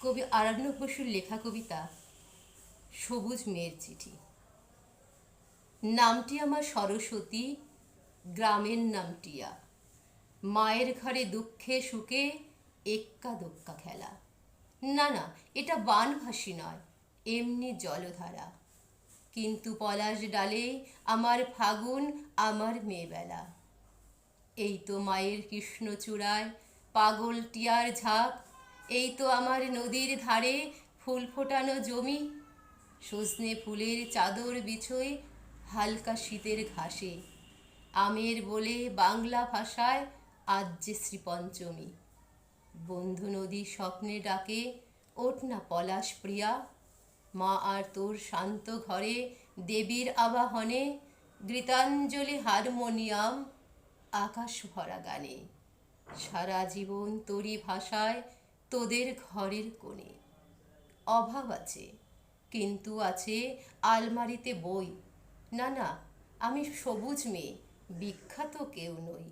কবি আরণ্যক বসুর লেখা কবিতা সবুজ মেয়ের চিঠি। নামটি আমার সরস্বতী, গ্রামের নাম টিয়া। মায়ের ঘরে দুঃখে সুখে এক্কা দোক্কা খেলা। না না, এটা বানভাসি নয়, এমনি জলধারা। কিন্তু পলাশ ডালে আমার ফাগুন, আমার মেয়েবেলা। এই তো মায়ের কৃষ্ণচূড়ায় পাগল টিয়ার ঝাঁক। এই তো আমার নদীর ধারে ফুল ফোটানো জমি। সজনে ফুলের চাদর বিছোই হালকা শীতের ঘাসে। আমের বলে বাংলা ভাষায় আজ যে শ্রীপঞ্চমী। বন্ধু নদী স্বপ্নে ডাকে, ওঠ না পলাশ প্রিয়া। মা আর তোর শান্ত ঘরে দেবীর আবাহনে গীতাঞ্জলি হারমোনিয়াম, আকাশ ভরা গানে। সারা জীবন তোরই ভাষায় তোদের ঘরের কোণে। অভাব আছে, কিন্তু আছে আলমারিতে বই। না না, আমি সবুজ মেয়ে, বিখ্যাত কেউ নই।